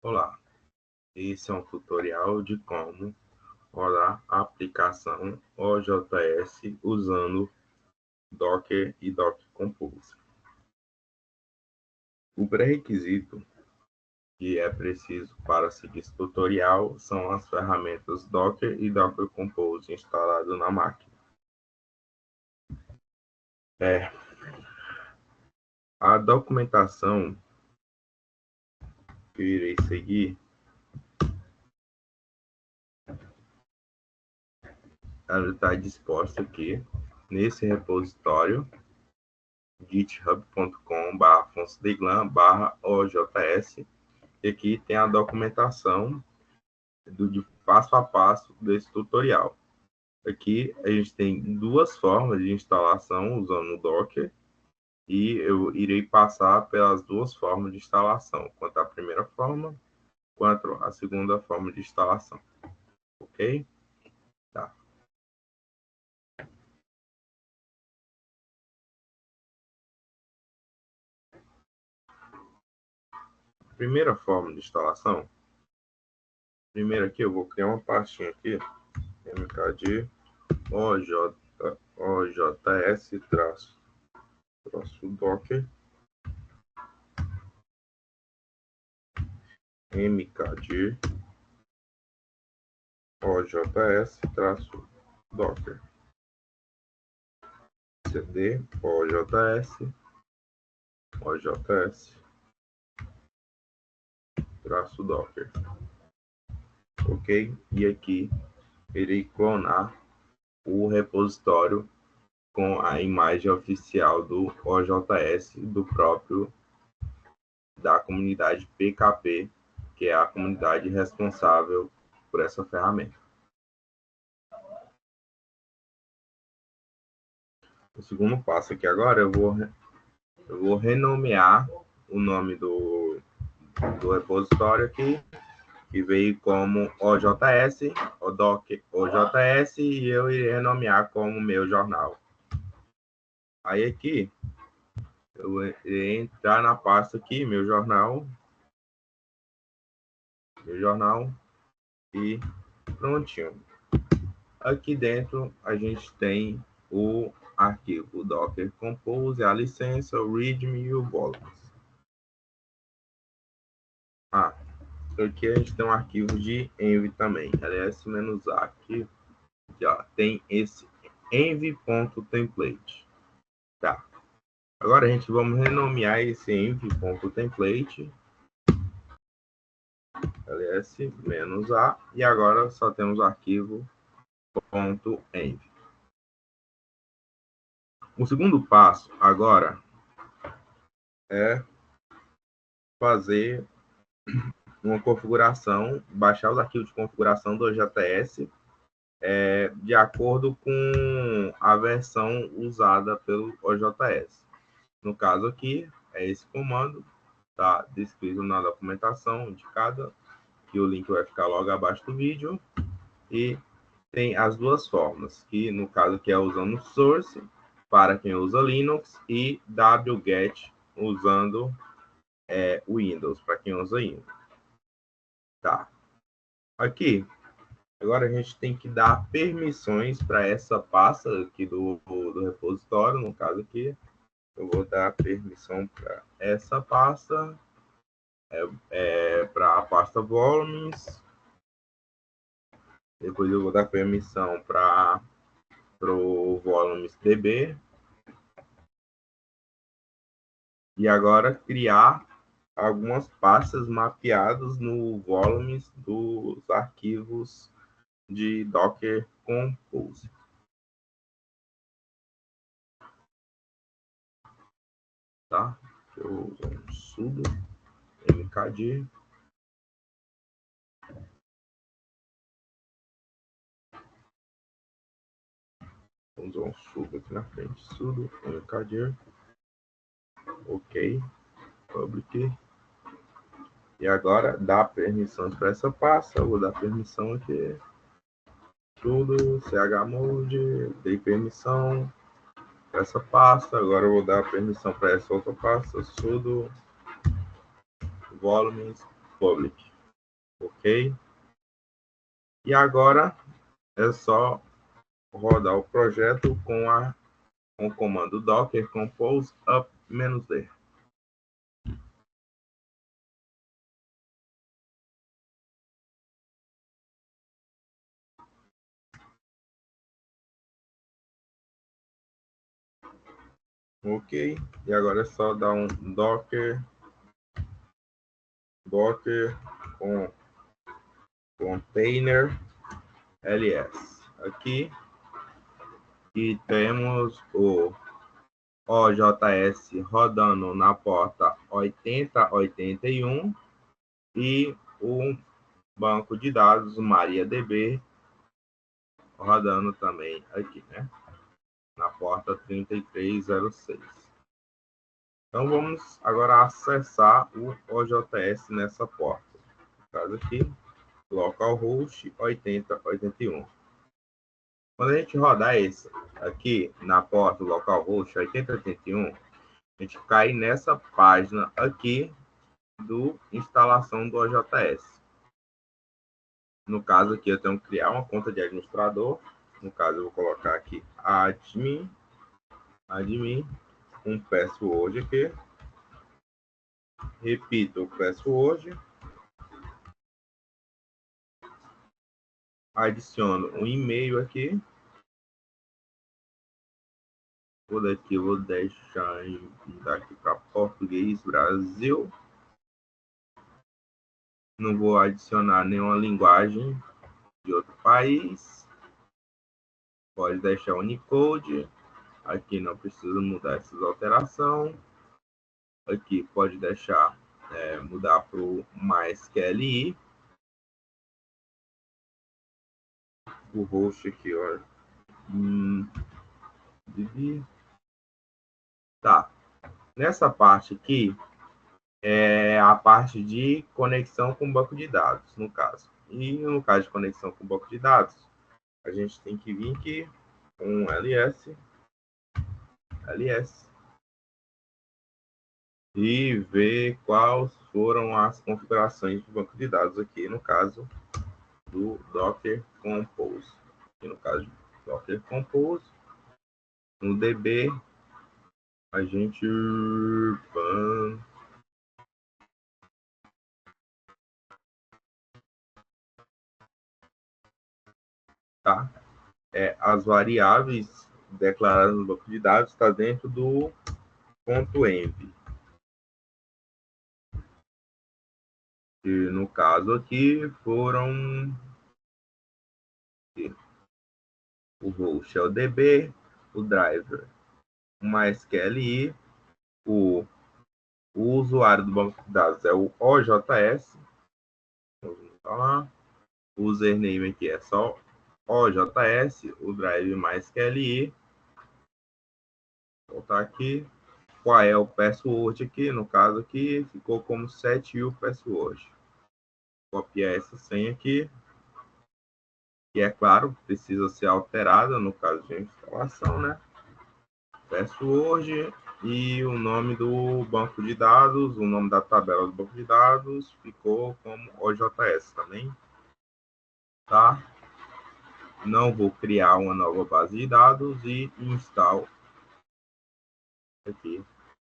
Olá, esse é um tutorial de como rodar a aplicação OJS usando Docker e Docker Compose. O pré-requisito que é preciso para seguir esse tutorial são as ferramentas Docker e Docker Compose instaladas na máquina. A documentação que eu irei seguir, ela está disposta aqui nesse repositório github.com/afonso-deglan/ojs. E aqui tem a documentação de passo a passo desse tutorial. Aqui a gente tem duas formas de instalação usando o Docker e eu irei passar pelas duas formas de instalação, quanto a primeira forma, quanto a segunda forma de instalação. Ok? Tá. Primeira forma de instalação. Primeiro aqui eu vou criar uma pastinha aqui, mkd ojs-docker mkd ojs-docker cd ojs-docker, ok? E aqui irei clonar o repositório com a imagem oficial do OJS da comunidade PKP, que é a comunidade responsável por essa ferramenta. O segundo passo aqui agora, eu vou renomear o nome do repositório aqui, que veio como OJS, o Docker OJS, e eu irei renomear como meu jornal. Aí aqui, eu irei entrar na pasta aqui, meu jornal, e prontinho. Aqui dentro a gente tem o arquivo Docker Compose, a licença, o README e o volumes. Aqui a gente tem um arquivo de env também, ls-a aqui, ó, tem esse env.template. Tá. Agora a gente vamos renomear esse env.template, ls-a, e agora só temos o arquivo .env. O segundo passo agora é fazer uma configuração, baixar os arquivos de configuração do OJS de acordo com a versão usada pelo OJS. No caso aqui, é esse comando, está descrito na documentação indicada, que o link vai ficar logo abaixo do vídeo, e tem as duas formas, que no caso aqui é usando source, para quem usa Linux, e wget, usando o Windows, para quem usa Windows. Tá. Aqui, agora a gente tem que dar permissões para essa pasta aqui do repositório, no caso aqui, eu vou dar permissão para essa pasta, para a pasta volumes, depois eu vou dar permissão para o volumes db, e agora criar algumas pastas mapeadas no volumes dos arquivos de Docker Compose. Tá? Eu uso um sudo mkd vamos usar um sudo aqui na frente, sudo mkd, ok, public, e agora dá permissões para essa pasta. Eu vou dar permissão aqui, sudo chmod, dei permissão para essa pasta. Agora eu vou dar permissão para essa outra pasta, sudo volumes public. ok? E agora é só rodar o projeto com o comando docker compose up-d. Ok, e agora é só dar um docker com container ls aqui, e temos o OJS rodando na porta 8081 e o banco de dados MariaDB rodando também aqui, né? Na porta 3306. Então vamos agora acessar o OJS nessa porta. No caso aqui, localhost 8081. Quando a gente rodar esse aqui na porta localhost 8081, a gente cai nessa página aqui do instalação do OJS. No caso aqui eu tenho que criar uma conta de administrador. No caso eu vou colocar aqui admin um password aqui. Repito o password. Adiciono um e-mail aqui. Daqui eu vou deixar daqui para português Brasil. Não vou adicionar nenhuma linguagem de outro país. Pode deixar Unicode. Aqui não precisa mudar essas alterações. Aqui pode deixar mudar para o MySQLi. O host aqui, ó. Tá. Nessa parte aqui é a parte de conexão com o banco de dados, no caso. E no caso de conexão com o banco de dados, a gente tem que vir aqui com ls e ver quais foram as configurações do banco de dados aqui, no caso do Docker Compose. Aqui no caso do Docker Compose, no DB, a gente tá? As variáveis declaradas no banco de dados está dentro do .env. E no caso aqui foram o host é o DB, o driver o MySQLi, o usuário do banco de dados é o OJS. Vamos falar. O username aqui é só OJS, o drive MySQLi. Vou voltar aqui. Qual é o password aqui? No caso aqui ficou como set o password. Copiar essa senha aqui. E é claro, precisa ser alterada no caso de instalação, né? Password e o nome do banco de dados, o nome da tabela do banco de dados ficou como OJS também, tá? Não vou criar uma nova base de dados e instalo aqui,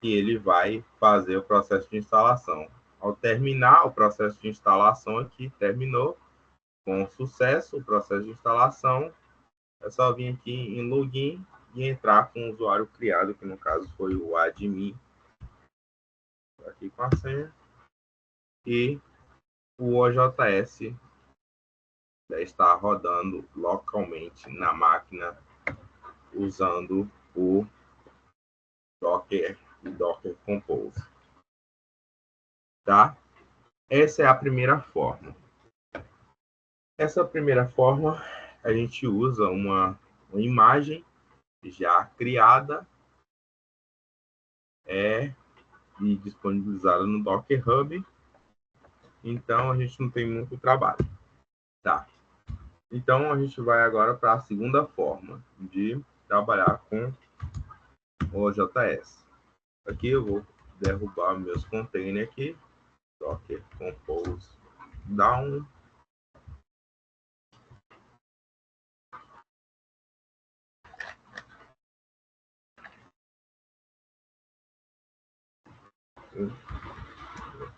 e ele vai fazer o processo de instalação. Ao terminar o processo de instalação aqui, terminou com sucesso o processo de instalação, é só vir aqui em login e entrar com o usuário criado, que no caso foi o admin, aqui com a senha, e o OJS está rodando localmente na máquina usando o Docker e Docker Compose. Tá? Essa é a primeira forma. Essa primeira forma, a gente usa uma imagem já criada e disponibilizada no Docker Hub. Então, a gente não tem muito trabalho. Tá? Então, a gente vai agora para a segunda forma de trabalhar com o OJS. Aqui eu vou derrubar meus containers aqui. Docker Compose dar um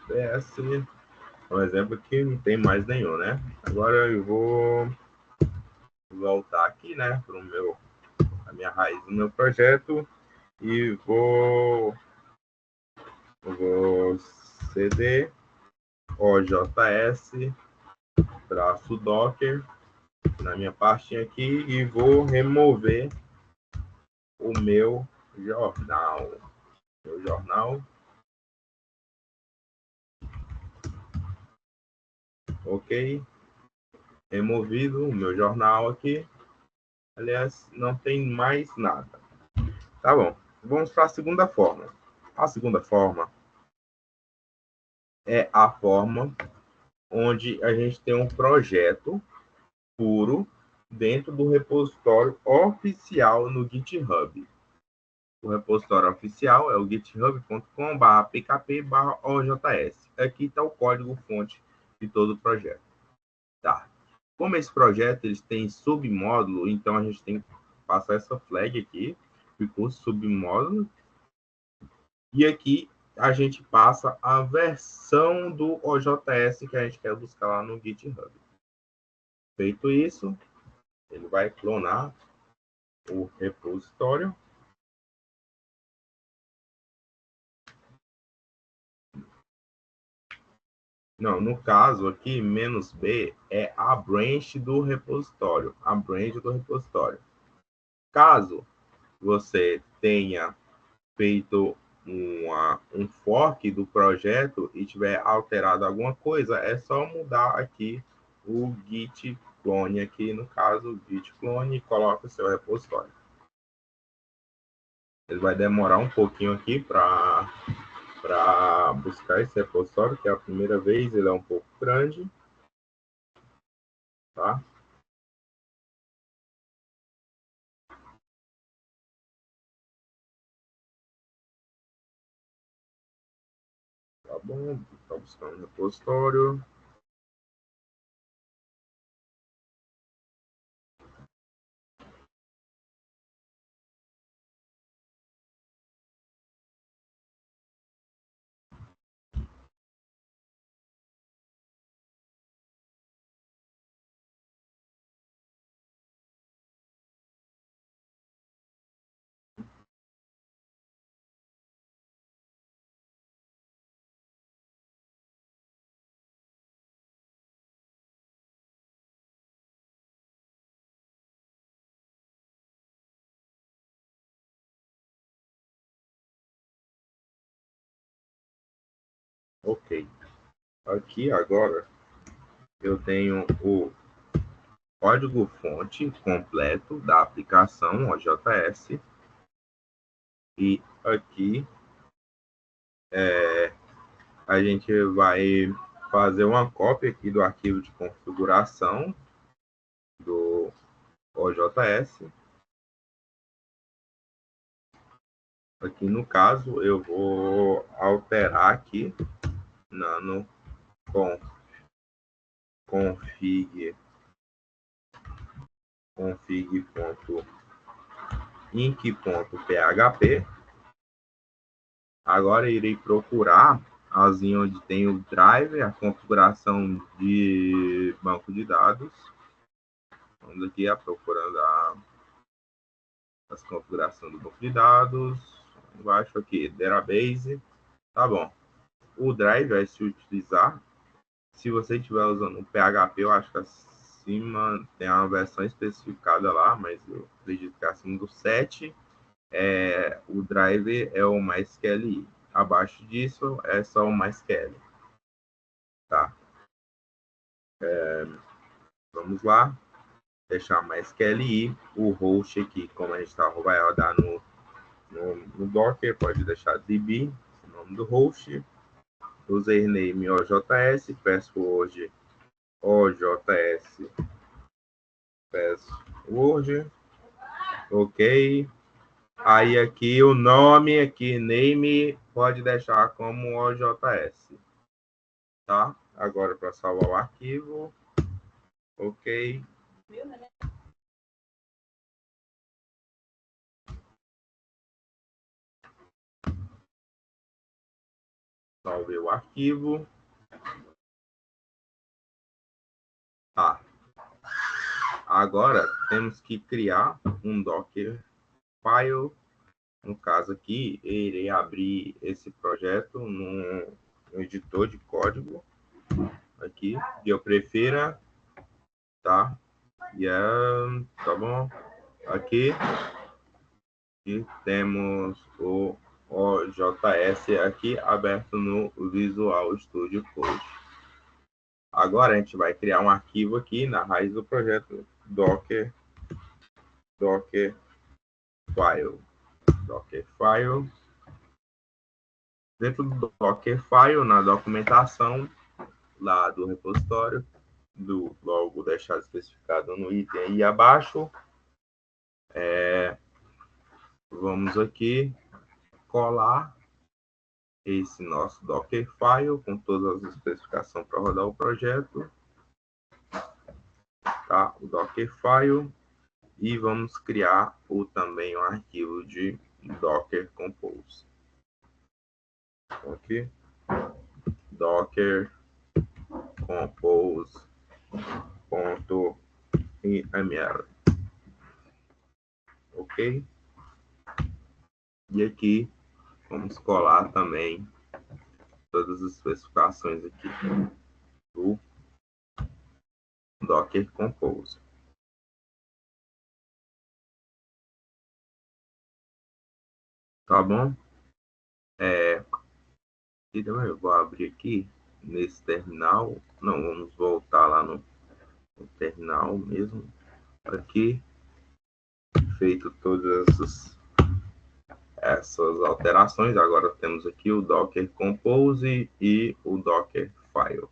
PS, um exemplo que não tem mais nenhum, né? Agora eu vou voltar aqui, né, para a minha raiz do meu projeto e vou cd OJS traço docker na minha pastinha aqui e vou remover o meu jornal. Ok, removido o meu jornal aqui. Aliás, não tem mais nada. Tá bom, vamos para a segunda forma. A segunda forma é a forma onde a gente tem um projeto puro dentro do repositório oficial no GitHub. O repositório oficial é o github.com/pkp/ojs. Aqui está o código-fonte de todo o projeto. Tá. Como esse projeto eles tem submódulo, então a gente tem que passar essa flag aqui, ficou submódulo, e aqui a gente passa a versão do OJS que a gente quer buscar lá no GitHub. Feito isso, ele vai clonar o repositório. Não, no caso aqui, "-b" é a branch do repositório. A branch do repositório. Caso você tenha feito um fork do projeto e tiver alterado alguma coisa, é só mudar aqui o git clone aqui, no caso, git clone, e coloca o seu repositório. Ele vai demorar um pouquinho aqui para buscar esse repositório, que é a primeira vez, ele é um pouco grande, tá? Tá bom, tá buscando o repositório. Ok. Aqui agora eu tenho o código-fonte completo da aplicação OJS. E aqui a gente vai fazer uma cópia aqui do arquivo de configuração do OJS. Aqui no caso eu vou alterar aqui no config.inc.php. Agora irei procurar azinho onde tem o driver, a configuração de banco de dados. Vamos aqui procurando as configurações do banco de dados. Embaixo aqui, database. Tá bom. O drive vai se utilizar. Se você estiver usando o PHP, eu acho que acima tem uma versão especificada lá, mas eu acredito que acima do 7 o driver é o MySQL. Abaixo disso é só o MySQL. Tá? Vamos lá. Deixar MySQL. O host aqui, como a gente está, vai rodar no Docker, pode deixar DB, o nome do host. Username OJS, password OJS, password. Ok. Aí aqui o nome, aqui name, pode deixar como OJS, tá? Agora para salvar o arquivo. Ok. Salvei o arquivo. Tá. Agora temos que criar um Docker file. No caso aqui, irei abrir esse projeto no editor de código aqui, que eu prefira, tá? E tá bom? Aqui e temos o OJS aqui aberto no Visual Studio Code. Agora a gente vai criar um arquivo aqui na raiz do projeto Docker File. Dentro do Dockerfile, na documentação lá do repositório, logo deixado especificado no item aí abaixo, vamos aqui colar esse nosso Dockerfile com todas as especificações para rodar o projeto, tá? O Dockerfile, e vamos criar também um arquivo de Docker Compose. Aqui, Docker Compose.yml, ok? E aqui vamos colar também todas as especificações aqui do Docker Compose. Tá bom? E também eu vou abrir aqui nesse terminal. Não, vamos voltar lá no terminal mesmo. Aqui, feito todas essas alterações, agora temos aqui o Docker Compose e o Docker File.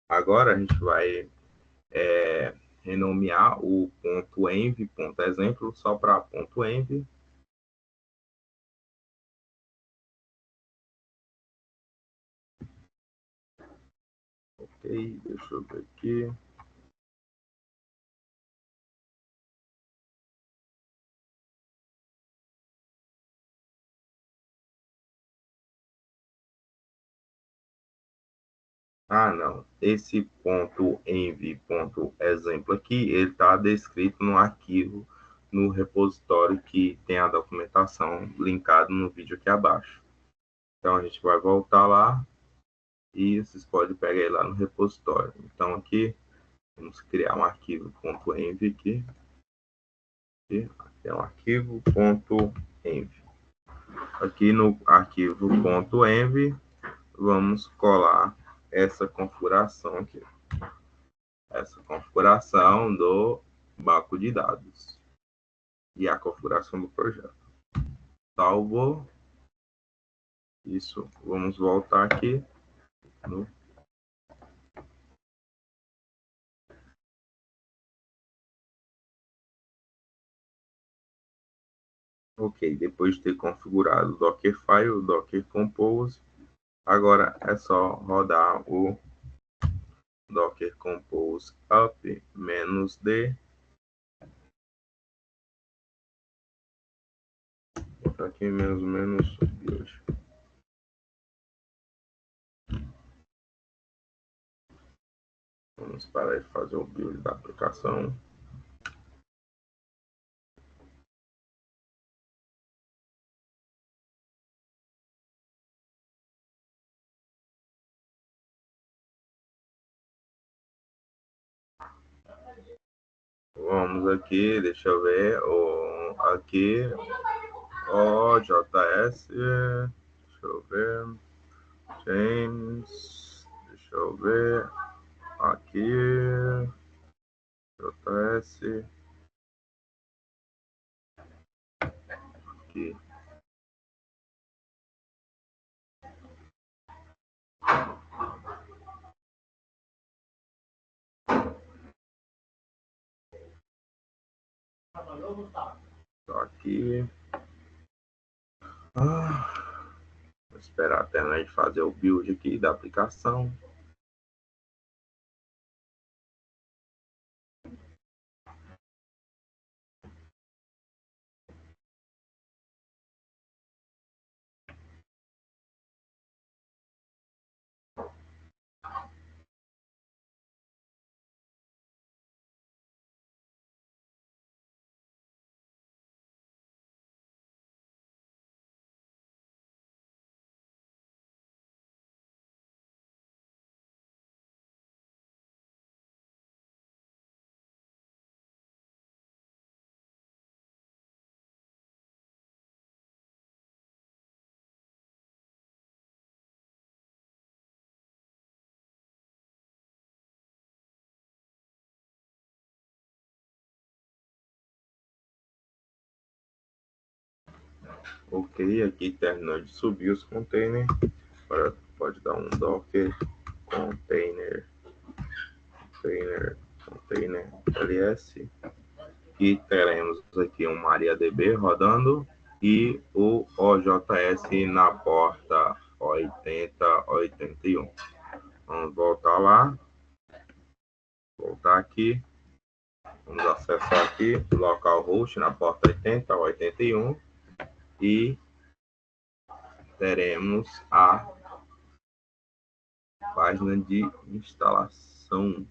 Agora a gente vai renomear o .env.exemplo só para .env. Ok, deixa eu ver aqui. Ah, não. Esse .env.exemplo aqui, ele está descrito no arquivo, no repositório que tem a documentação linkado no vídeo aqui abaixo. Então, a gente vai voltar lá e vocês podem pegar ele lá no repositório. Então, aqui, vamos criar um arquivo .env aqui. Aqui é um arquivo .env. Aqui no arquivo .env, vamos colar essa configuração aqui. Essa configuração do banco de dados e a configuração do projeto. Salvou. Isso. Vamos voltar aqui no ok, depois de ter configurado o Dockerfile, o Docker Compose, agora é só rodar o Docker Compose up -d. Vou botar aqui menos build. Vamos parar de fazer o build da aplicação. Vamos aqui, deixa eu ver, aqui, OJS, deixa eu ver, James, deixa eu ver, aqui, JS, aqui. Aqui. Vou esperar a internet fazer o build aqui da aplicação. Ok, aqui terminou de subir os containers. Agora pode dar um docker container ls, e teremos aqui um MariaDB rodando e o OJS na porta 8081. Vamos voltar lá, voltar aqui, vamos acessar aqui localhost na porta 8081 e teremos a página de instalação.